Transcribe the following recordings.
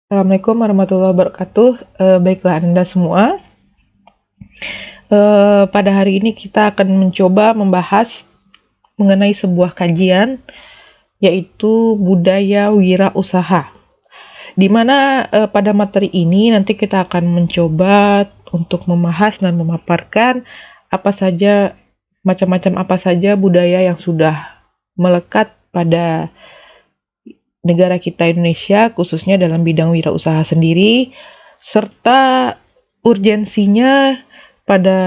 Assalamualaikum warahmatullahi wabarakatuh. Baiklah Anda semua. Pada hari ini kita akan mencoba membahas mengenai sebuah kajian, yaitu budaya wirausaha. Di mana pada materi ini nanti kita akan mencoba untuk membahas dan memaparkan macam-macam apa saja budaya yang sudah melekat pada negara kita Indonesia, khususnya dalam bidang wirausaha sendiri, serta urgensinya pada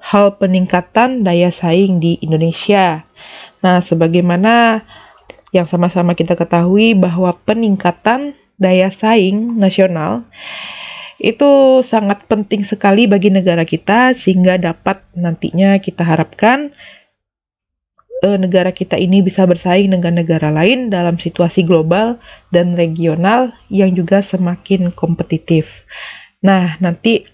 hal peningkatan daya saing di Indonesia. Nah, sebagaimana yang sama-sama kita ketahui bahwa peningkatan daya saing nasional itu sangat penting sekali bagi negara kita, sehingga dapat nantinya kita harapkan negara kita ini bisa bersaing dengan negara lain dalam situasi global dan regional yang juga semakin kompetitif. Nah, nanti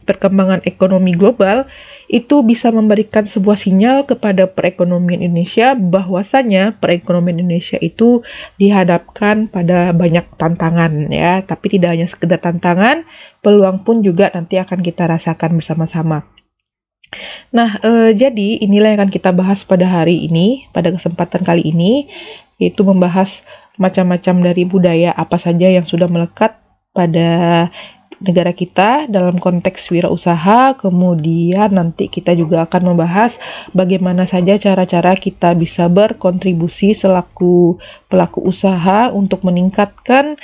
perkembangan ekonomi global itu bisa memberikan sebuah sinyal kepada perekonomian Indonesia bahwasanya perekonomian Indonesia itu dihadapkan pada banyak tantangan ya, tapi tidak hanya sekedar tantangan, peluang pun juga nanti akan kita rasakan bersama-sama. Nah, jadi inilah yang akan kita bahas pada hari ini, pada kesempatan kali ini, yaitu membahas macam-macam dari budaya apa saja yang sudah melekat pada negara kita dalam konteks wirausaha. Kemudian nanti kita juga akan membahas bagaimana saja cara-cara kita bisa berkontribusi selaku pelaku usaha untuk meningkatkan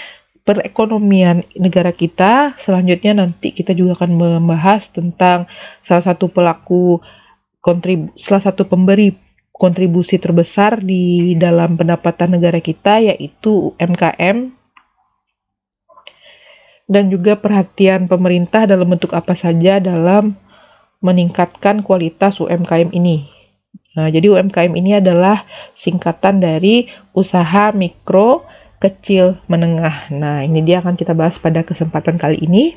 perekonomian negara kita. Selanjutnya nanti kita juga akan membahas tentang salah satu pemberi kontribusi terbesar di dalam pendapatan negara kita, yaitu UMKM, dan juga perhatian pemerintah dalam bentuk apa saja dalam meningkatkan kualitas UMKM ini. Nah, jadi UMKM ini adalah singkatan dari usaha mikro, kecil, menengah. Nah, ini dia akan kita bahas pada kesempatan kali ini.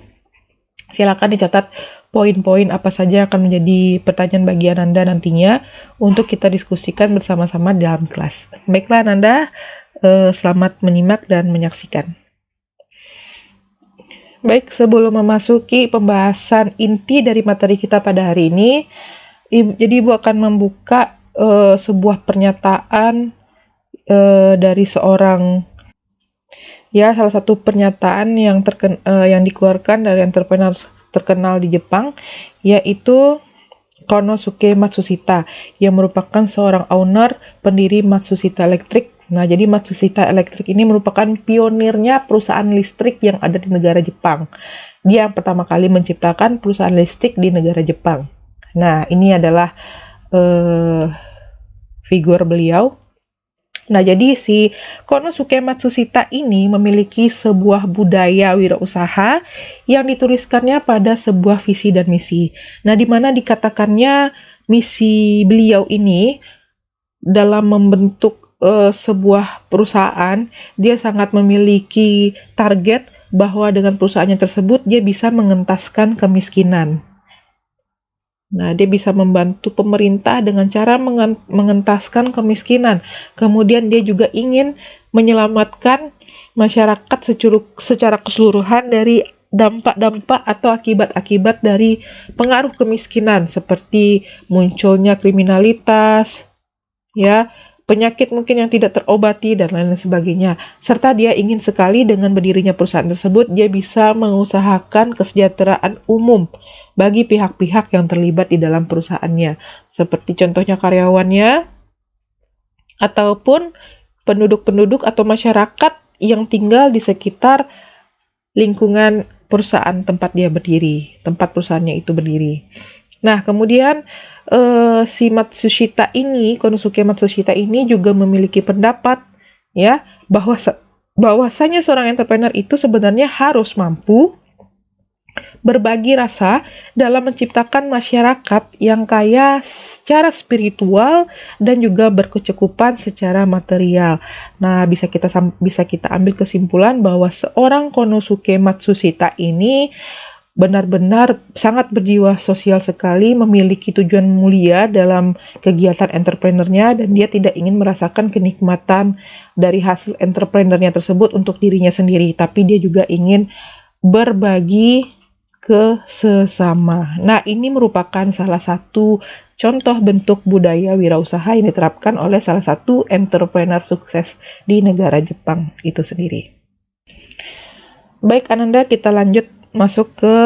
Silakan dicatat poin-poin apa saja akan menjadi pertanyaan bagi Ananda nantinya untuk kita diskusikan bersama-sama dalam kelas. Baiklah Ananda, selamat menyimak dan menyaksikan. Baik, sebelum memasuki pembahasan inti dari materi kita pada hari ini, jadi Ibu akan membuka sebuah pernyataan dari seorang, ya, salah satu pernyataan yang dikeluarkan dari entrepreneur terkenal di Jepang, yaitu Konosuke Matsushita, yang merupakan seorang owner pendiri Matsushita Electric. Nah, jadi Matsushita Electric ini merupakan pionirnya perusahaan listrik yang ada di negara Jepang. Dia yang pertama kali menciptakan perusahaan listrik di negara Jepang. Nah, ini adalah figur beliau. Nah, jadi si Konosuke Matsushita ini memiliki sebuah budaya wirausaha yang dituliskannya pada sebuah visi dan misi. Nah, di mana dikatakannya misi beliau ini dalam membentuk sebuah perusahaan, dia sangat memiliki target bahwa dengan perusahaannya tersebut dia bisa mengentaskan kemiskinan. Nah, dia bisa membantu pemerintah dengan cara mengentaskan kemiskinan. Kemudian dia juga ingin menyelamatkan masyarakat secara keseluruhan dari dampak-dampak atau akibat-akibat dari pengaruh kemiskinan, seperti munculnya kriminalitas, ya, penyakit mungkin yang tidak terobati, dan lain-lain sebagainya. Serta dia ingin sekali dengan berdirinya perusahaan tersebut, dia bisa mengusahakan kesejahteraan umum bagi pihak-pihak yang terlibat di dalam perusahaannya. Seperti contohnya karyawannya, ataupun penduduk-penduduk atau masyarakat yang tinggal di sekitar lingkungan perusahaan tempat dia berdiri, tempat perusahaannya itu berdiri. Nah, kemudian si Konosuke Matsushita ini juga memiliki pendapat, ya, bahwasanya seorang entrepreneur itu sebenarnya harus mampu berbagi rasa dalam menciptakan masyarakat yang kaya secara spiritual dan juga berkecukupan secara material. Nah, bisa kita ambil kesimpulan bahwa seorang Konosuke Matsushita ini benar-benar sangat berjiwa sosial sekali, memiliki tujuan mulia dalam kegiatan entrepreneurnya, dan dia tidak ingin merasakan kenikmatan dari hasil entrepreneurnya tersebut untuk dirinya sendiri, tapi dia juga ingin berbagi ke sesama. Nah, ini merupakan salah satu contoh bentuk budaya wirausaha yang diterapkan oleh salah satu entrepreneur sukses di negara Jepang itu sendiri. Baik Ananda, kita lanjut masuk ke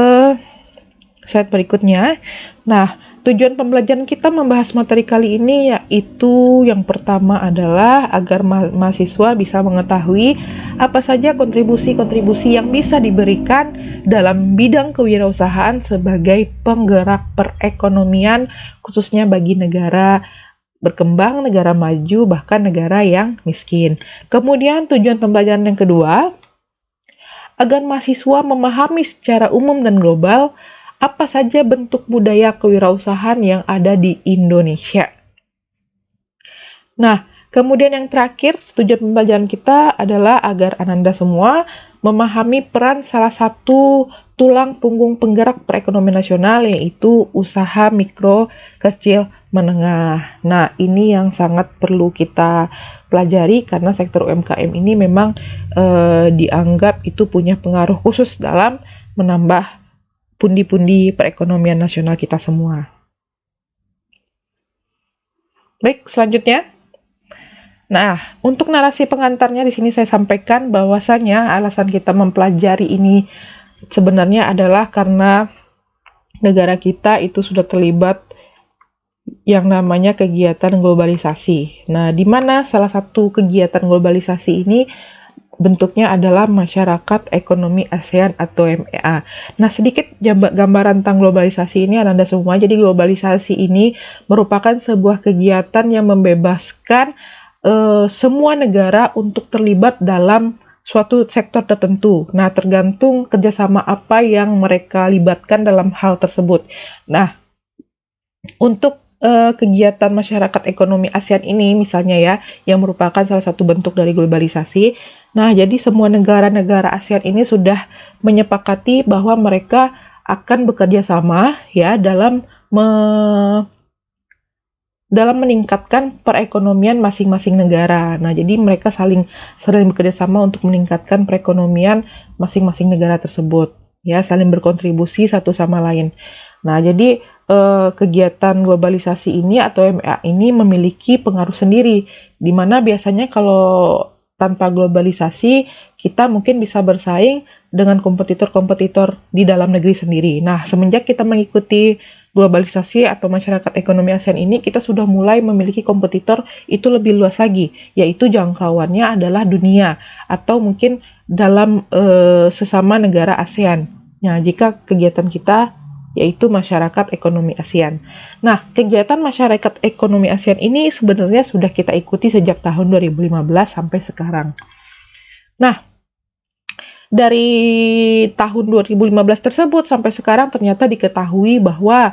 slide berikutnya. Nah, tujuan pembelajaran kita membahas materi kali ini yaitu yang pertama adalah agar mahasiswa bisa mengetahui apa saja kontribusi-kontribusi yang bisa diberikan dalam bidang kewirausahaan sebagai penggerak perekonomian khususnya bagi negara berkembang, negara maju, bahkan negara yang miskin. Kemudian tujuan pembelajaran yang kedua, agar mahasiswa memahami secara umum dan global apa saja bentuk budaya kewirausahaan yang ada di Indonesia. Nah, kemudian yang terakhir, tujuan pembelajaran kita adalah agar Ananda semua memahami peran salah satu tulang punggung penggerak perekonomian nasional, yaitu usaha mikro, kecil, menengah. Nah, ini yang sangat perlu kita pelajari karena sektor UMKM ini memang dianggap itu punya pengaruh khusus dalam menambah pundi-pundi perekonomian nasional kita semua. Baik, selanjutnya. Nah, untuk narasi pengantarnya di sini saya sampaikan bahwasanya alasan kita mempelajari ini sebenarnya adalah karena negara kita itu sudah terlibat yang namanya kegiatan globalisasi. Nah, di mana salah satu kegiatan globalisasi ini bentuknya adalah Masyarakat Ekonomi ASEAN atau MEA. Nah, sedikit gambaran tentang globalisasi ini Anda semua. Jadi globalisasi ini merupakan sebuah kegiatan yang membebaskan semua negara untuk terlibat dalam suatu sektor tertentu. Nah, tergantung kerjasama apa yang mereka libatkan dalam hal tersebut. Nah, untuk kegiatan Masyarakat Ekonomi ASEAN ini misalnya ya, yang merupakan salah satu bentuk dari globalisasi. Nah, jadi semua negara-negara ASEAN ini sudah menyepakati bahwa mereka akan bekerja sama ya dalam meningkatkan perekonomian masing-masing negara. Nah, jadi mereka saling bekerja sama untuk meningkatkan perekonomian masing-masing negara tersebut ya, saling berkontribusi satu sama lain. Nah, jadi kegiatan globalisasi ini atau MEA ini memiliki pengaruh sendiri, di mana biasanya kalau tanpa globalisasi kita mungkin bisa bersaing dengan kompetitor-kompetitor di dalam negeri sendiri. Nah, semenjak kita mengikuti globalisasi atau Masyarakat Ekonomi ASEAN ini, kita sudah mulai memiliki kompetitor itu lebih luas lagi, yaitu jangkauannya adalah dunia atau mungkin dalam sesama negara ASEAN. Nah, jika kegiatan kita yaitu Masyarakat Ekonomi ASEAN. Nah, kegiatan Masyarakat Ekonomi ASEAN ini sebenarnya sudah kita ikuti sejak tahun 2015 sampai sekarang. Nah, dari tahun 2015 tersebut sampai sekarang ternyata diketahui bahwa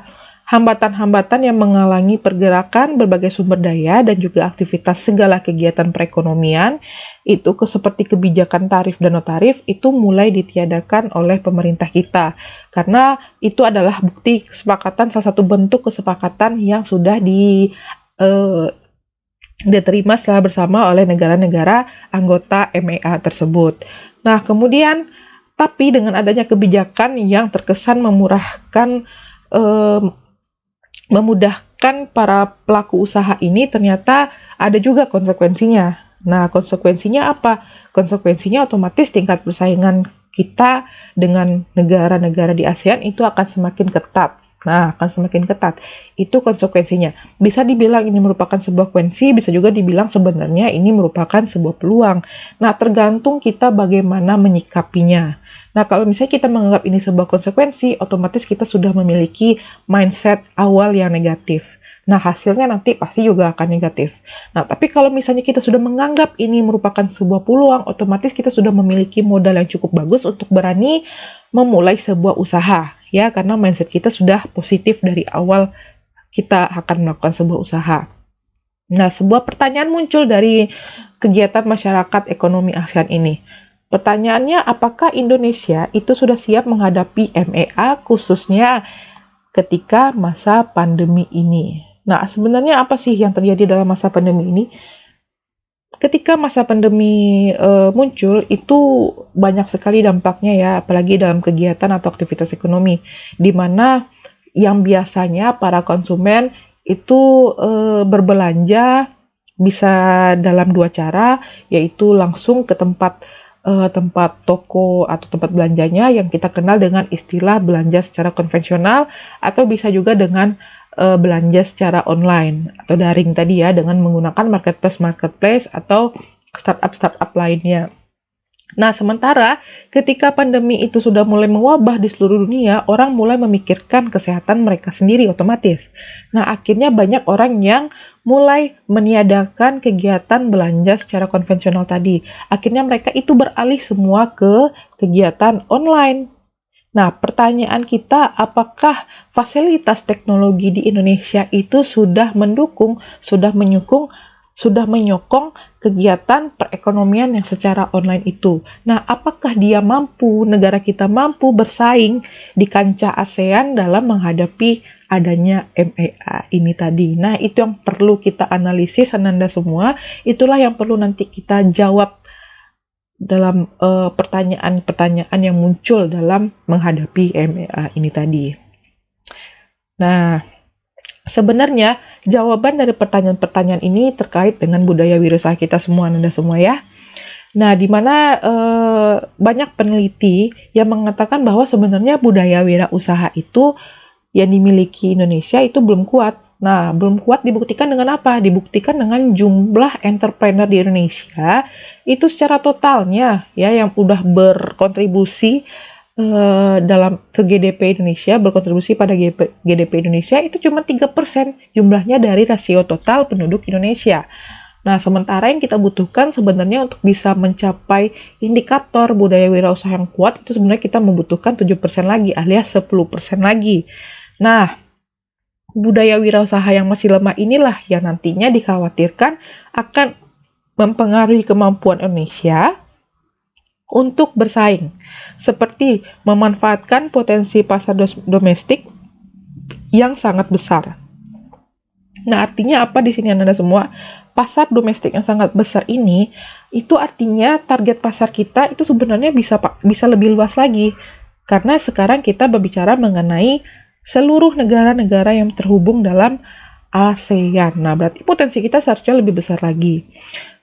hambatan-hambatan yang menghalangi pergerakan berbagai sumber daya dan juga aktivitas segala kegiatan perekonomian itu seperti kebijakan tarif dan notarif itu mulai ditiadakan oleh pemerintah kita, karena itu adalah bukti kesepakatan, salah satu bentuk kesepakatan yang sudah diterima setelah bersama oleh negara-negara anggota MEA tersebut. Nah, kemudian tapi dengan adanya kebijakan yang terkesan memudahkan para pelaku usaha ini, ternyata ada juga konsekuensinya. Nah, konsekuensinya apa? Konsekuensinya otomatis tingkat persaingan kita dengan negara-negara di ASEAN itu akan semakin ketat. Nah, akan semakin ketat. Itu konsekuensinya. Bisa dibilang ini merupakan sebuah konsekuensi, bisa juga dibilang sebenarnya ini merupakan sebuah peluang. Nah, tergantung kita bagaimana menyikapinya. Nah, kalau misalnya kita menganggap ini sebuah konsekuensi, otomatis kita sudah memiliki mindset awal yang negatif. Nah, hasilnya nanti pasti juga akan negatif. Nah, tapi kalau misalnya kita sudah menganggap ini merupakan sebuah peluang, otomatis kita sudah memiliki modal yang cukup bagus untuk berani memulai sebuah usaha, ya, karena mindset kita sudah positif dari awal kita akan melakukan sebuah usaha. Nah, sebuah pertanyaan muncul dari kegiatan Masyarakat Ekonomi ASEAN ini. Pertanyaannya, apakah Indonesia itu sudah siap menghadapi MEA khususnya ketika masa pandemi ini? Nah, sebenarnya apa sih yang terjadi dalam masa pandemi ini? Ketika masa pandemi muncul, itu banyak sekali dampaknya ya, apalagi dalam kegiatan atau aktivitas ekonomi, di mana yang biasanya para konsumen itu berbelanja bisa dalam dua cara, yaitu langsung ke tempat toko atau tempat belanjanya yang kita kenal dengan istilah belanja secara konvensional, atau bisa juga dengan belanja secara online atau daring tadi ya, dengan menggunakan marketplace atau startup lainnya. Nah, sementara ketika pandemi itu sudah mulai mewabah di seluruh dunia, orang mulai memikirkan kesehatan mereka sendiri otomatis. Nah, akhirnya banyak orang yang mulai meniadakan kegiatan belanja secara konvensional tadi. Akhirnya mereka itu beralih semua ke kegiatan online. Nah, pertanyaan kita, apakah fasilitas teknologi di Indonesia itu sudah mendukung, sudah menyokong kegiatan perekonomian yang secara online itu? Nah, apakah negara kita mampu bersaing di kancah ASEAN dalam menghadapi adanya MEA ini tadi? Nah, itu yang perlu kita analisis, Ananda semua. Itulah yang perlu nanti kita jawab dalam pertanyaan-pertanyaan yang muncul dalam menghadapi MEA ini tadi. Nah, sebenarnya jawaban dari pertanyaan-pertanyaan ini terkait dengan budaya wirausaha kita semua, Anda semua ya. Nah, di mana banyak peneliti yang mengatakan bahwa sebenarnya budaya wirausaha itu yang dimiliki Indonesia itu belum kuat. Nah, belum kuat dibuktikan dengan apa? Dibuktikan dengan jumlah entrepreneur di Indonesia itu secara totalnya ya, yang udah berkontribusi dalam ke GDP Indonesia, berkontribusi pada GDP Indonesia itu cuma 3% jumlahnya dari rasio total penduduk Indonesia. Nah, sementara yang kita butuhkan sebenarnya untuk bisa mencapai indikator budaya wirausaha yang kuat itu sebenarnya kita membutuhkan 7% lagi alias 10% lagi. Nah, budaya wirausaha yang masih lemah inilah yang nantinya dikhawatirkan akan mempengaruhi kemampuan Indonesia untuk bersaing, seperti memanfaatkan potensi pasar domestik yang sangat besar. Nah, artinya apa di sini Anda semua? Pasar domestik yang sangat besar ini, itu artinya target pasar kita itu sebenarnya bisa lebih luas lagi. Karena sekarang kita berbicara mengenai seluruh negara-negara yang terhubung dalam ASEAN. Nah, berarti potensi kita seharusnya lebih besar lagi.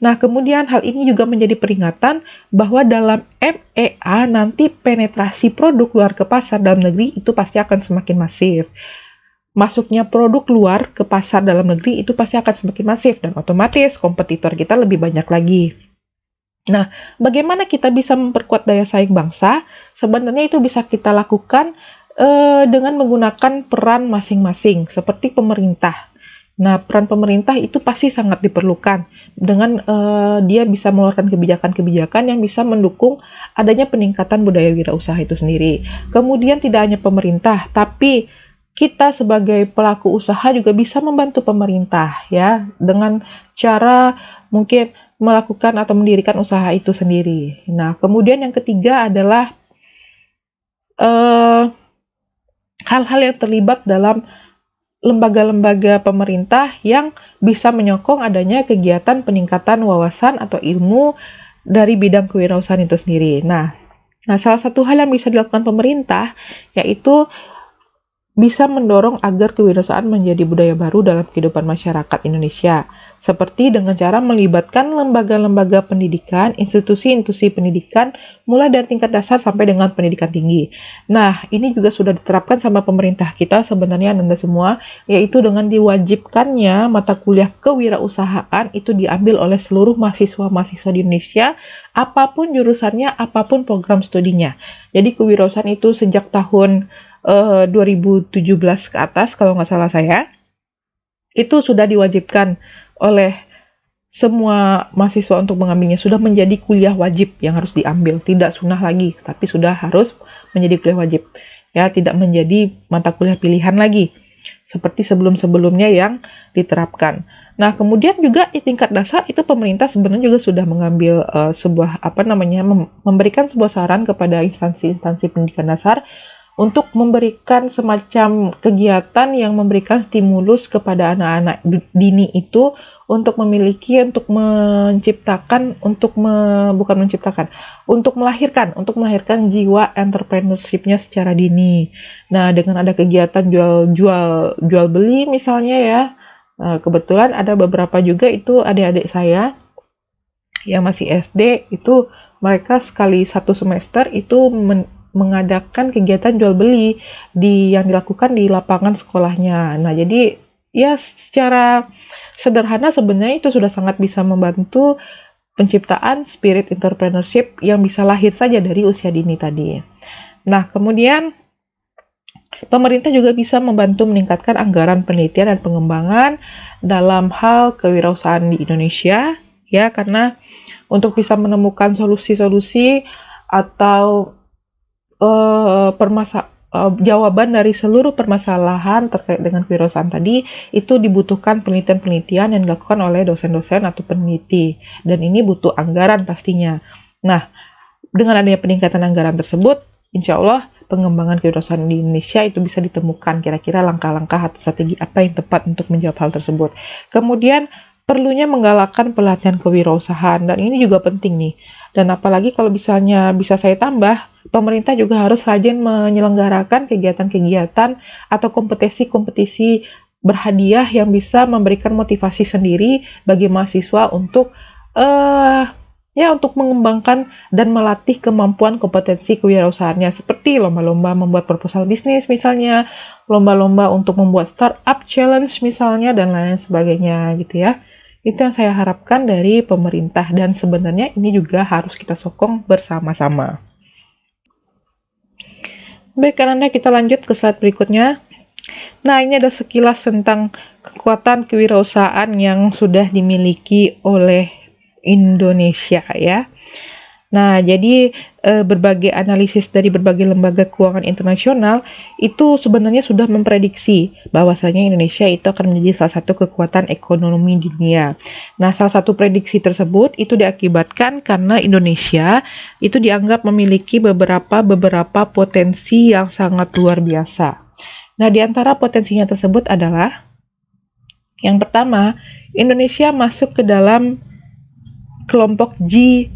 Nah, kemudian hal ini juga menjadi peringatan bahwa dalam MEA nanti penetrasi produk luar ke pasar dalam negeri itu pasti akan semakin masif. Masuknya produk luar ke pasar dalam negeri itu pasti akan semakin masif dan otomatis kompetitor kita lebih banyak lagi. Nah, bagaimana kita bisa memperkuat daya saing bangsa? Sebenarnya itu bisa kita lakukan dengan menggunakan peran masing-masing, seperti pemerintah. Nah, peran pemerintah itu pasti sangat diperlukan dengan dia bisa mengeluarkan kebijakan-kebijakan yang bisa mendukung adanya peningkatan budaya wirausaha itu sendiri. Kemudian tidak hanya pemerintah, tapi kita sebagai pelaku usaha juga bisa membantu pemerintah ya dengan cara mungkin melakukan atau mendirikan usaha itu sendiri. Nah, kemudian yang ketiga adalah hal-hal yang terlibat dalam lembaga-lembaga pemerintah yang bisa menyokong adanya kegiatan peningkatan wawasan atau ilmu dari bidang kewirausahaan itu sendiri. Nah, salah satu hal yang bisa dilakukan pemerintah yaitu bisa mendorong agar kewirausahaan menjadi budaya baru dalam kehidupan masyarakat Indonesia, seperti dengan cara melibatkan lembaga-lembaga pendidikan, institusi-institusi pendidikan, mulai dari tingkat dasar sampai dengan pendidikan tinggi. Nah, ini juga sudah diterapkan sama pemerintah kita sebenarnya Anda semua, yaitu dengan diwajibkannya mata kuliah kewirausahaan itu diambil oleh seluruh mahasiswa-mahasiswa di Indonesia, apapun jurusannya, apapun program studinya. Jadi kewirausahaan itu sejak tahun 2017 ke atas kalau nggak salah saya, itu sudah diwajibkan oleh semua mahasiswa untuk mengambilnya, sudah menjadi kuliah wajib yang harus diambil, tidak sunnah lagi, tapi sudah harus menjadi kuliah wajib, ya tidak menjadi mata kuliah pilihan lagi. seperti sebelum-sebelumnya yang diterapkan. Nah, kemudian juga di tingkat dasar itu pemerintah sebenarnya juga sudah mengambil memberikan sebuah saran kepada instansi-instansi pendidikan dasar untuk memberikan semacam kegiatan yang memberikan stimulus kepada anak-anak dini itu untuk melahirkan jiwa entrepreneurship-nya secara dini. Nah, dengan ada kegiatan jual beli misalnya ya. Kebetulan ada beberapa juga itu adik-adik saya yang masih SD itu mereka sekali satu semester itu mengadakan kegiatan jual beli yang dilakukan di lapangan sekolahnya. Nah, jadi ya secara sederhana sebenarnya itu sudah sangat bisa membantu penciptaan spirit entrepreneurship yang bisa lahir saja dari usia dini tadi. Nah, kemudian pemerintah juga bisa membantu meningkatkan anggaran penelitian dan pengembangan dalam hal kewirausahaan di Indonesia, ya, karena untuk bisa menemukan solusi-solusi atau jawaban dari seluruh permasalahan terkait dengan kewirausahaan tadi itu dibutuhkan penelitian-penelitian yang dilakukan oleh dosen-dosen atau peneliti, dan ini butuh anggaran pastinya. Nah, dengan adanya peningkatan anggaran tersebut, insya Allah pengembangan kewirausahaan di Indonesia itu bisa ditemukan kira-kira langkah-langkah atau strategi apa yang tepat untuk menjawab hal tersebut. Kemudian perlunya menggalakkan pelatihan kewirausahaan, dan ini juga penting nih. Dan apalagi kalau misalnya bisa saya tambah, pemerintah juga harus rajin menyelenggarakan kegiatan-kegiatan atau kompetisi-kompetisi berhadiah yang bisa memberikan motivasi sendiri bagi mahasiswa untuk untuk mengembangkan dan melatih kemampuan kompetensi kewirausahaannya, seperti lomba-lomba membuat proposal bisnis misalnya, lomba-lomba untuk membuat startup challenge misalnya, dan lain sebagainya gitu ya. Itu yang saya harapkan dari pemerintah, dan sebenarnya ini juga harus kita sokong bersama-sama. Baik, Ananda, kita lanjut ke slide berikutnya. Nah, ini ada sekilas tentang kekuatan kewirausahaan yang sudah dimiliki oleh Indonesia ya. Nah, jadi berbagai analisis dari berbagai lembaga keuangan internasional itu sebenarnya sudah memprediksi bahwasanya Indonesia itu akan menjadi salah satu kekuatan ekonomi dunia. Nah, salah satu prediksi tersebut itu diakibatkan karena Indonesia itu dianggap memiliki beberapa potensi yang sangat luar biasa. Nah, di antara potensinya tersebut adalah yang pertama, Indonesia masuk ke dalam kelompok G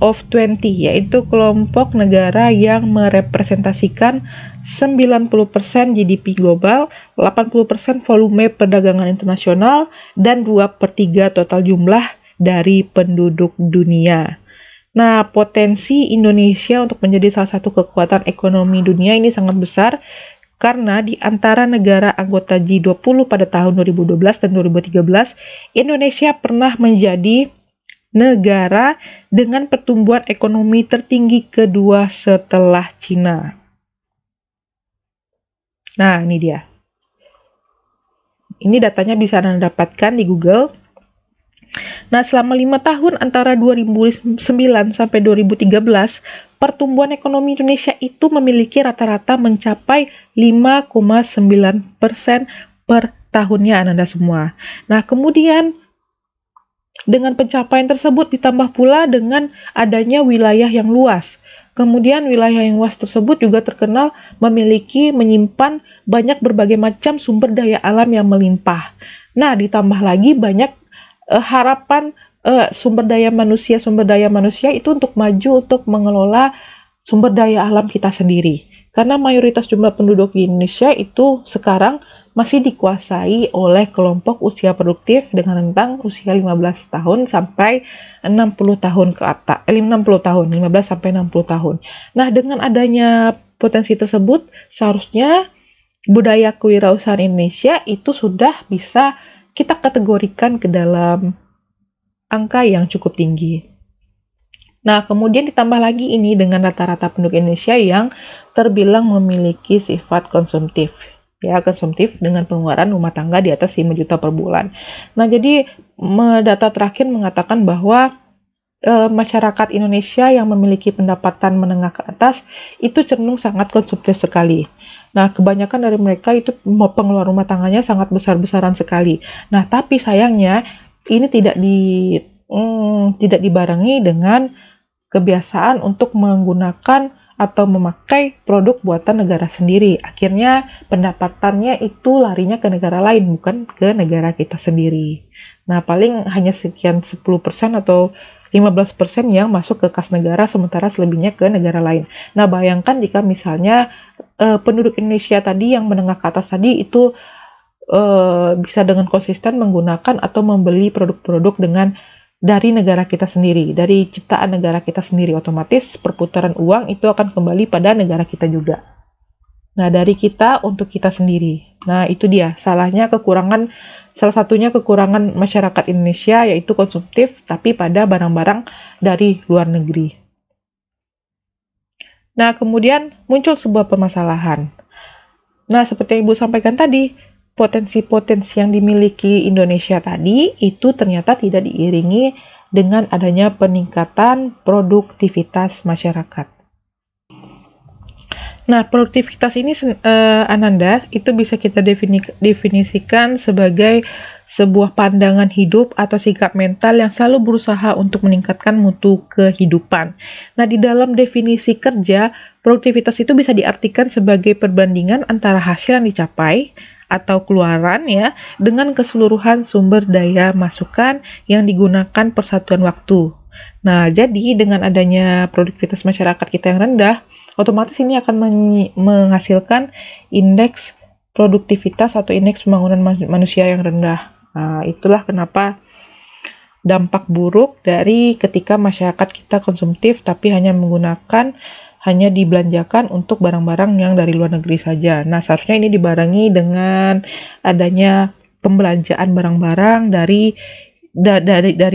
of 20, yaitu kelompok negara yang merepresentasikan 90% GDP global, 80% volume perdagangan internasional, dan 2/3 total jumlah dari penduduk dunia. Nah, potensi Indonesia untuk menjadi salah satu kekuatan ekonomi dunia ini sangat besar, karena di antara negara anggota G20 pada tahun 2012 dan 2013, Indonesia pernah menjadi negara dengan pertumbuhan ekonomi tertinggi kedua setelah Cina. Nah, ini dia. Ini datanya bisa Anda dapatkan di Google. Nah, selama 5 tahun antara 2009 sampai 2013, pertumbuhan ekonomi Indonesia itu memiliki rata-rata mencapai 5,9% per tahunnya, Anda semua. Nah, kemudian dengan pencapaian tersebut ditambah pula dengan adanya wilayah yang luas. Kemudian wilayah yang luas tersebut juga terkenal menyimpan banyak berbagai macam sumber daya alam yang melimpah. Nah, ditambah lagi banyak harapan sumber daya manusia itu untuk maju untuk mengelola sumber daya alam kita sendiri. Karena mayoritas jumlah penduduk di Indonesia itu sekarang masih dikuasai oleh kelompok usia produktif dengan rentang usia 15 tahun sampai 60 tahun ke atas. 60 tahun, 15 sampai 60 tahun. Nah, dengan adanya potensi tersebut, seharusnya budaya kewirausahaan Indonesia itu sudah bisa kita kategorikan ke dalam angka yang cukup tinggi. Nah, kemudian ditambah lagi ini dengan rata-rata penduduk Indonesia yang terbilang memiliki sifat konsumtif dengan pengeluaran rumah tangga di atas 5 juta per bulan. Nah, jadi data terakhir mengatakan bahwa masyarakat Indonesia yang memiliki pendapatan menengah ke atas itu cenderung sangat konsumtif sekali. Nah, kebanyakan dari mereka itu pengeluaran rumah tangganya sangat besar-besaran sekali. Nah, tapi sayangnya ini tidak dibarengi dengan kebiasaan untuk menggunakan atau memakai produk buatan negara sendiri. Akhirnya pendapatannya itu larinya ke negara lain, bukan ke negara kita sendiri. Nah, paling hanya sekian 10% atau 15% yang masuk ke kas negara, sementara selebihnya ke negara lain. Nah, bayangkan jika misalnya penduduk Indonesia tadi yang menengah ke atas tadi itu bisa dengan konsisten menggunakan atau membeli produk-produk dari negara kita sendiri, dari ciptaan negara kita sendiri, otomatis perputaran uang itu akan kembali pada negara kita juga. Nah, dari kita untuk kita sendiri. Nah, itu dia salah satunya kekurangan masyarakat Indonesia, yaitu konsumtif tapi pada barang-barang dari luar negeri. Nah, kemudian muncul sebuah permasalahan. Nah, seperti yang Ibu sampaikan tadi, potensi-potensi yang dimiliki Indonesia tadi itu ternyata tidak diiringi dengan adanya peningkatan produktivitas masyarakat. Nah, produktivitas ini, Ananda, itu bisa kita definisikan sebagai sebuah pandangan hidup atau sikap mental yang selalu berusaha untuk meningkatkan mutu kehidupan. Nah, di dalam definisi kerja, produktivitas itu bisa diartikan sebagai perbandingan antara hasil yang dicapai atau keluaran ya dengan keseluruhan sumber daya masukan yang digunakan per satuan waktu. Nah, jadi dengan adanya produktivitas masyarakat kita yang rendah, otomatis ini akan menghasilkan indeks produktivitas atau indeks pembangunan manusia yang rendah. Nah, itulah kenapa dampak buruk dari ketika masyarakat kita konsumtif tapi hanya dibelanjakan untuk barang-barang yang dari luar negeri saja. Nah, seharusnya ini dibarengi dengan adanya pembelanjaan barang-barang dari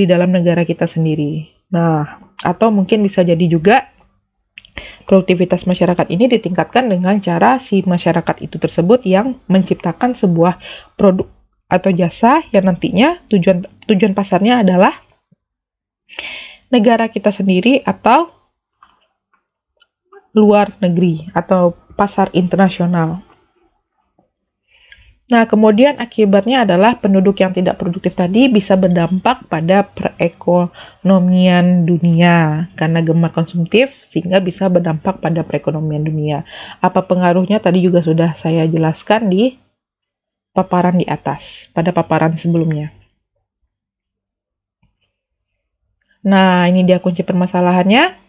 dalam negara kita sendiri. Nah, atau mungkin bisa jadi juga produktivitas masyarakat ini ditingkatkan dengan cara si masyarakat itu tersebut yang menciptakan sebuah produk atau jasa yang nantinya tujuan pasarnya adalah negara kita sendiri atau luar negeri atau pasar internasional. Nah, kemudian akibatnya adalah penduduk yang tidak produktif tadi bisa berdampak pada perekonomian dunia karena gemar konsumtif sehingga bisa berdampak pada perekonomian dunia. Apa pengaruhnya tadi juga sudah saya jelaskan di paparan di atas, pada paparan sebelumnya. Nah, ini dia kunci permasalahannya.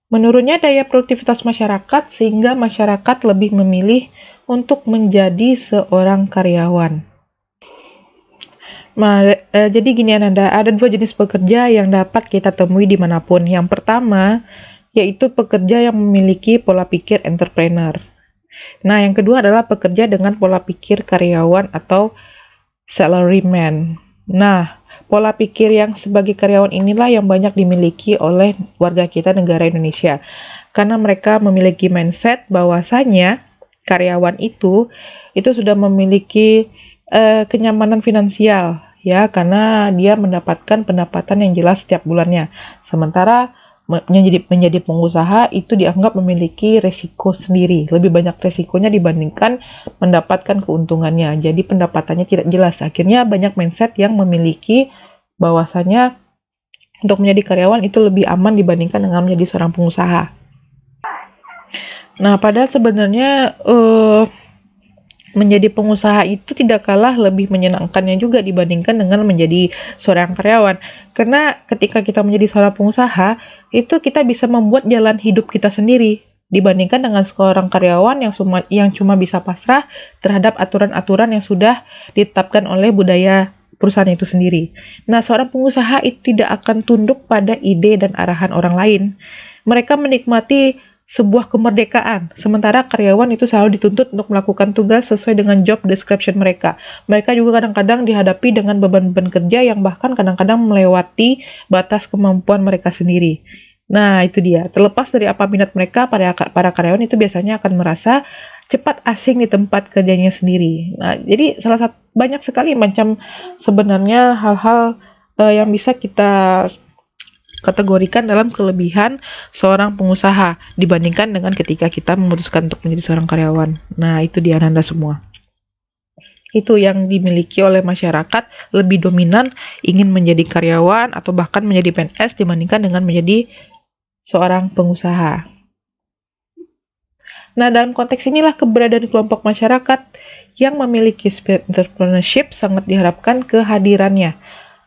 Menurunnya daya produktivitas masyarakat sehingga masyarakat lebih memilih untuk menjadi seorang karyawan. Nah, jadi gini Ananda, ada dua jenis pekerja yang dapat kita temui dimanapun. Yang pertama, yaitu pekerja yang memiliki pola pikir entrepreneur. Nah, yang kedua adalah pekerja dengan pola pikir karyawan atau salaryman. Nah, pola pikir yang sebagai karyawan inilah yang banyak dimiliki oleh warga kita negara Indonesia. Karena mereka memiliki mindset bahwasanya karyawan itu sudah memiliki kenyamanan finansial ya, karena dia mendapatkan pendapatan yang jelas setiap bulannya. Sementara menjadi pengusaha itu dianggap memiliki resiko sendiri, lebih banyak resikonya dibandingkan mendapatkan keuntungannya. Jadi pendapatannya tidak jelas. Akhirnya banyak mindset yang memiliki bahwasanya untuk menjadi karyawan itu lebih aman dibandingkan dengan menjadi seorang pengusaha. Nah, padahal sebenarnya menjadi pengusaha itu tidak kalah lebih menyenangkannya juga dibandingkan dengan menjadi seorang karyawan. Karena ketika kita menjadi seorang pengusaha, itu kita bisa membuat jalan hidup kita sendiri dibandingkan dengan seorang karyawan yang cuma bisa pasrah terhadap aturan-aturan yang sudah ditetapkan oleh budaya perusahaan itu sendiri. Nah, seorang pengusaha itu tidak akan tunduk pada ide dan arahan orang lain. Mereka menikmati sebuah kemerdekaan, sementara karyawan itu selalu dituntut untuk melakukan tugas sesuai dengan job description mereka. Mereka juga kadang-kadang dihadapi dengan beban-beban kerja yang bahkan kadang-kadang melewati batas kemampuan mereka sendiri. Nah, itu dia. Terlepas dari apa minat mereka, para karyawan itu biasanya akan merasa cepat asing di tempat kerjanya sendiri. Nah, jadi banyak sekali macam sebenarnya hal-hal yang bisa kita kategorikan dalam kelebihan seorang pengusaha dibandingkan dengan ketika kita memutuskan untuk menjadi seorang karyawan. Nah, itu dia Ananda semua. Itu yang dimiliki oleh masyarakat lebih dominan ingin menjadi karyawan atau bahkan menjadi PNS dibandingkan dengan menjadi seorang pengusaha. Nah, dalam konteks inilah keberadaan kelompok masyarakat yang memiliki spirit entrepreneurship sangat diharapkan kehadirannya.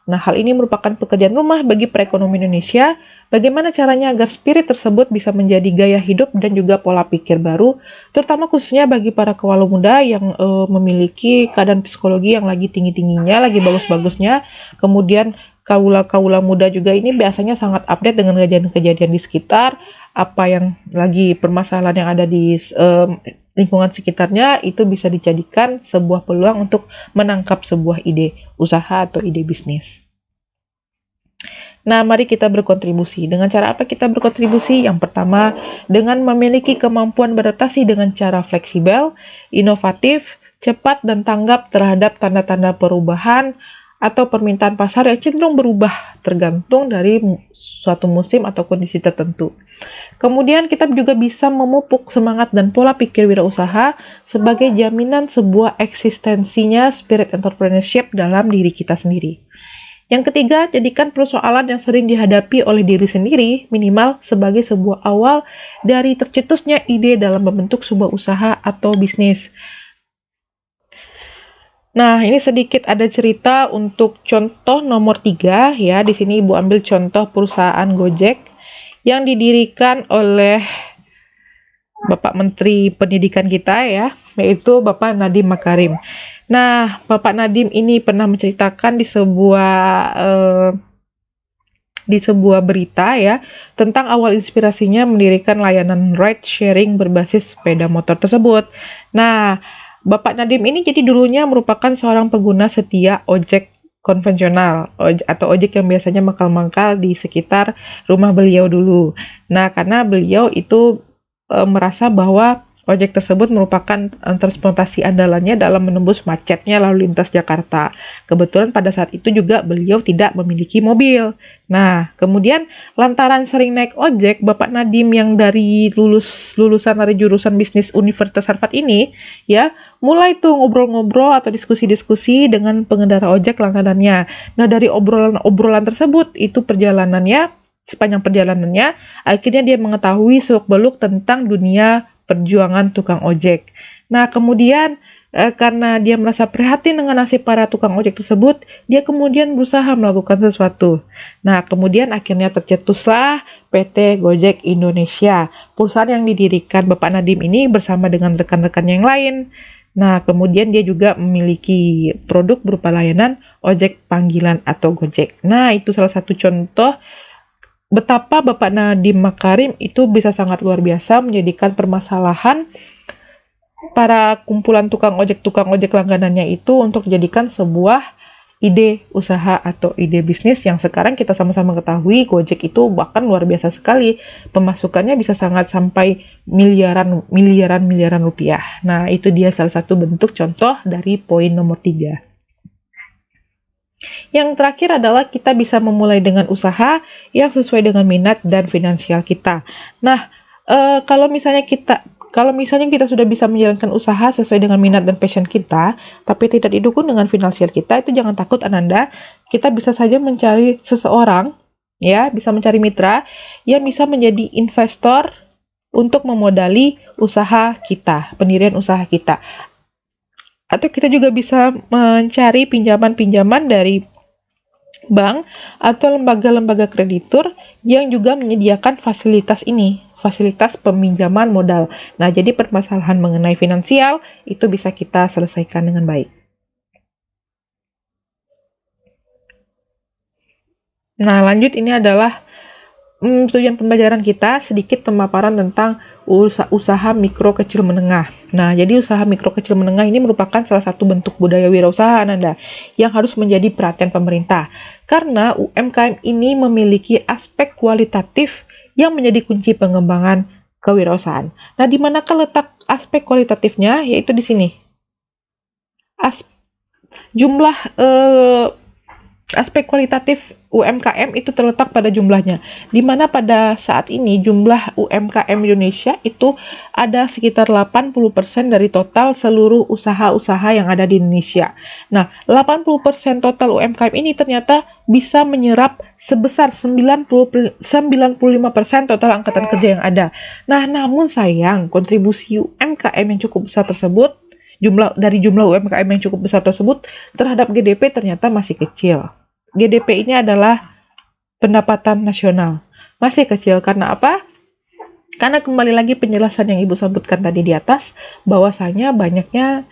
Nah, hal ini merupakan pekerjaan rumah bagi perekonomian Indonesia. Bagaimana caranya agar spirit tersebut bisa menjadi gaya hidup dan juga pola pikir baru, terutama khususnya bagi para kaula muda yang memiliki keadaan psikologi yang lagi tinggi-tingginya, lagi bagus-bagusnya. Kemudian kaula-kaula muda juga ini biasanya sangat update dengan kejadian-kejadian di sekitar, apa yang lagi permasalahan yang ada di lingkungan sekitarnya, itu bisa dijadikan sebuah peluang untuk menangkap sebuah ide usaha atau ide bisnis. Nah, mari kita berkontribusi. Dengan cara apa kita berkontribusi? Yang pertama, dengan memiliki kemampuan beradaptasi dengan cara fleksibel, inovatif, cepat, dan tanggap terhadap tanda-tanda perubahan atau permintaan pasar yang cenderung berubah tergantung dari suatu musim atau kondisi tertentu. Kemudian kita juga bisa memupuk semangat dan pola pikir wirausaha sebagai jaminan sebuah eksistensinya spirit entrepreneurship dalam diri kita sendiri. Yang ketiga, jadikan persoalan yang sering dihadapi oleh diri sendiri minimal sebagai sebuah awal dari tercetusnya ide dalam membentuk sebuah usaha atau bisnis. Nah, ini sedikit ada cerita untuk contoh nomor 3 ya. Di sini Ibu ambil contoh perusahaan Gojek yang didirikan oleh Bapak Menteri Pendidikan kita ya, yaitu Bapak Nadiem Makarim. Nah, Bapak Nadiem ini pernah menceritakan di sebuah berita ya tentang awal inspirasinya mendirikan layanan ride sharing berbasis sepeda motor tersebut. Nah, Bapak Nadiem ini jadi dulunya merupakan seorang pengguna setia ojek konvensional atau ojek yang biasanya mangkal-mangkal di sekitar rumah beliau dulu. Nah, karena beliau itu merasa bahwa ojek tersebut merupakan transportasi andalannya dalam menembus macetnya lalu lintas Jakarta. Kebetulan pada saat itu juga beliau tidak memiliki mobil. Nah, kemudian lantaran sering naik ojek, Bapak Nadiem yang dari lulusan dari jurusan bisnis Universitas Harvard ini, ya, mulai tuh ngobrol-ngobrol atau diskusi-diskusi dengan pengendara ojek langganannya. Nah, dari obrolan-obrolan tersebut, sepanjang perjalanannya, akhirnya dia mengetahui seluk-beluk tentang dunia perjuangan tukang ojek. Nah, kemudian karena dia merasa prihatin dengan nasib para tukang ojek tersebut, dia kemudian berusaha melakukan sesuatu. Nah, kemudian akhirnya tercetuslah PT Gojek Indonesia, perusahaan yang didirikan Bapak Nadiem ini bersama dengan rekan-rekan yang lain. Nah, kemudian dia juga memiliki produk berupa layanan ojek panggilan atau Gojek. Nah, itu salah satu contoh betapa Bapak Nadiem Makarim itu bisa sangat luar biasa menjadikan permasalahan para kumpulan tukang ojek langganannya itu untuk dijadikan sebuah ide usaha atau ide bisnis yang sekarang kita sama-sama ketahui Gojek itu bahkan luar biasa sekali. Pemasukannya bisa sangat sampai miliaran rupiah. Nah, itu dia salah satu bentuk contoh dari poin nomor 3. Yang terakhir adalah kita bisa memulai dengan usaha yang sesuai dengan minat dan finansial kita. Nah, kalau misalnya kita sudah bisa menjalankan usaha sesuai dengan minat dan passion kita, tapi tidak didukung dengan finansial kita, itu jangan takut Ananda. Kita bisa saja mencari seseorang, ya, bisa mencari mitra yang bisa menjadi investor untuk memodali usaha kita, pendirian usaha kita. Atau kita juga bisa mencari pinjaman-pinjaman dari bank atau lembaga-lembaga kreditur yang juga menyediakan fasilitas peminjaman modal. Nah, jadi permasalahan mengenai finansial itu bisa kita selesaikan dengan baik. Nah, lanjut ini adalah tujuan pembelajaran kita, sedikit pemaparan tentang usaha mikro kecil menengah. Nah, jadi usaha mikro kecil menengah ini merupakan salah satu bentuk budaya wirausaha Ananda yang harus menjadi perhatian pemerintah. Karena UMKM ini memiliki aspek kualitatif yang menjadi kunci pengembangan kewirausahaan. Nah, di manakah letak aspek kualitatifnya? Yaitu di sini. Jumlah aspek kualitatif UMKM itu terletak pada jumlahnya, di mana pada saat ini jumlah UMKM Indonesia itu ada sekitar 80% dari total seluruh usaha-usaha yang ada di Indonesia. Nah, 80% total UMKM ini ternyata bisa menyerap sebesar 95% total angkatan kerja yang ada. Nah, namun sayang, kontribusi UMKM yang cukup besar tersebut, jumlah UMKM yang cukup besar tersebut terhadap GDP ternyata masih kecil. GDP ini adalah pendapatan nasional. Masih kecil karena apa? Karena kembali lagi penjelasan yang Ibu sebutkan tadi di atas, bahwasanya banyaknya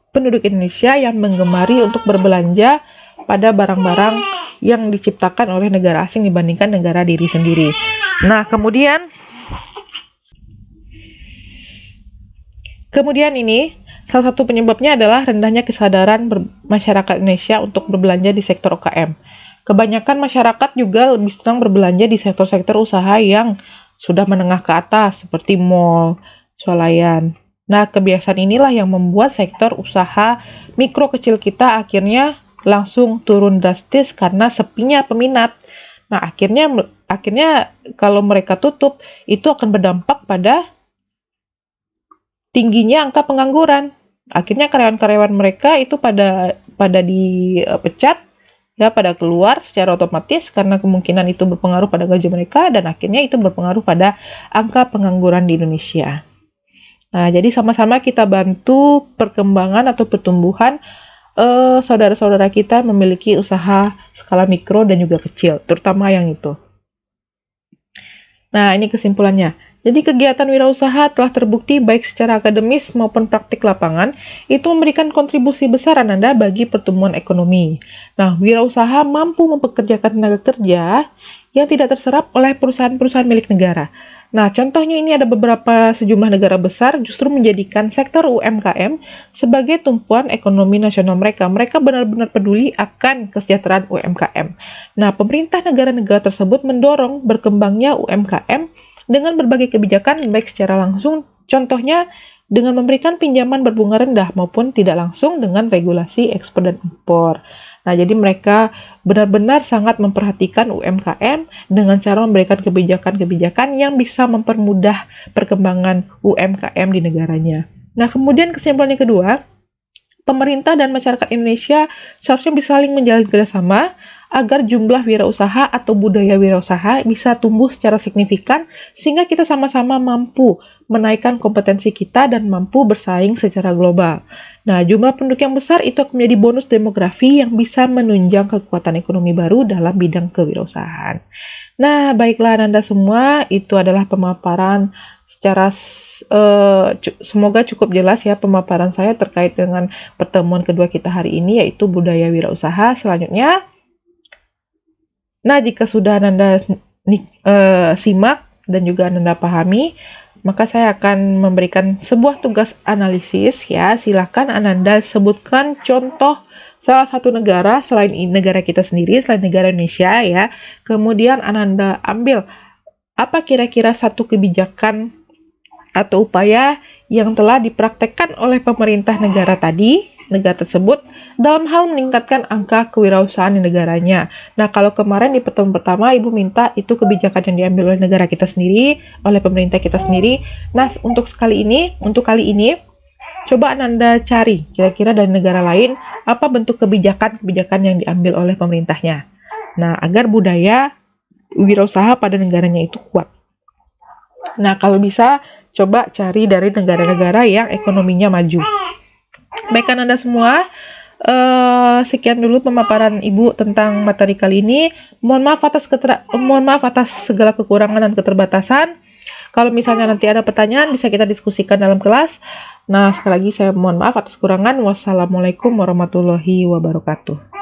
penduduk Indonesia yang menggemari untuk berbelanja pada barang-barang yang diciptakan oleh negara asing dibandingkan negara diri sendiri. Nah, kemudian ini salah satu penyebabnya adalah rendahnya kesadaran masyarakat Indonesia untuk berbelanja di sektor UKM. Kebanyakan masyarakat juga lebih senang berbelanja di sektor-sektor usaha yang sudah menengah ke atas, seperti mall, swalayan. Nah, kebiasaan inilah yang membuat sektor usaha mikro kecil kita akhirnya langsung turun drastis karena sepinya peminat. Nah, akhirnya kalau mereka tutup, itu akan berdampak pada tingginya angka pengangguran. Akhirnya karyawan-karyawan mereka itu pada dipecat, ya, pada keluar secara otomatis karena kemungkinan itu berpengaruh pada gaji mereka dan akhirnya itu berpengaruh pada angka pengangguran di Indonesia. Nah, jadi sama-sama kita bantu perkembangan atau pertumbuhan saudara-saudara kita memiliki usaha skala mikro dan juga kecil, terutama yang itu. Nah, ini kesimpulannya. Jadi kegiatan wirausaha telah terbukti baik secara akademis maupun praktik lapangan itu memberikan kontribusi besar Ananda bagi pertumbuhan ekonomi. Nah, wirausaha mampu mempekerjakan tenaga kerja yang tidak terserap oleh perusahaan-perusahaan milik negara. Nah, contohnya ini ada sejumlah negara besar justru menjadikan sektor UMKM sebagai tumpuan ekonomi nasional mereka. Mereka benar-benar peduli akan kesejahteraan UMKM. Nah, pemerintah negara-negara tersebut mendorong berkembangnya UMKM dengan berbagai kebijakan baik secara langsung, contohnya dengan memberikan pinjaman berbunga rendah maupun tidak langsung dengan regulasi ekspor dan impor. Nah, jadi mereka benar-benar sangat memperhatikan UMKM dengan cara memberikan kebijakan-kebijakan yang bisa mempermudah perkembangan UMKM di negaranya. Nah, kemudian kesimpulan yang kedua, pemerintah dan masyarakat Indonesia seharusnya bisa saling menjalin kerjasama agar jumlah wirausaha atau budaya wirausaha bisa tumbuh secara signifikan sehingga kita sama-sama mampu menaikkan kompetensi kita dan mampu bersaing secara global. Nah, jumlah penduduk yang besar itu akan menjadi bonus demografi yang bisa menunjang kekuatan ekonomi baru dalam bidang kewirausahaan. Nah, baiklah Ananda semua, itu adalah pemaparan secara semoga cukup jelas ya pemaparan saya terkait dengan pertemuan kedua kita hari ini, yaitu budaya wirausaha. Selanjutnya, nah, jika sudah Ananda simak dan juga Ananda pahami, maka saya akan memberikan sebuah tugas analisis ya. Silakan Ananda sebutkan contoh salah satu negara selain negara kita sendiri, selain negara Indonesia ya. Kemudian Ananda ambil apa kira-kira satu kebijakan atau upaya yang telah dipraktekkan oleh pemerintah negara tersebut dalam hal meningkatkan angka kewirausahaan di negaranya. Nah, kalau kemarin di pertemuan pertama Ibu minta itu kebijakan yang diambil oleh negara kita sendiri, oleh pemerintah kita sendiri. Nah, untuk kali ini coba Ananda cari kira-kira dari negara lain apa bentuk kebijakan-kebijakan yang diambil oleh pemerintahnya. Nah, agar budaya wirausaha pada negaranya itu kuat. Nah, kalau bisa coba cari dari negara-negara yang ekonominya maju. Baik Ananda semua, sekian dulu pemaparan Ibu tentang materi kali ini. Mohon maaf atas segala kekurangan dan keterbatasan. Kalau misalnya nanti ada pertanyaan, bisa kita diskusikan dalam kelas. Nah, sekali lagi saya mohon maaf atas kekurangan. Wassalamualaikum warahmatullahi wabarakatuh.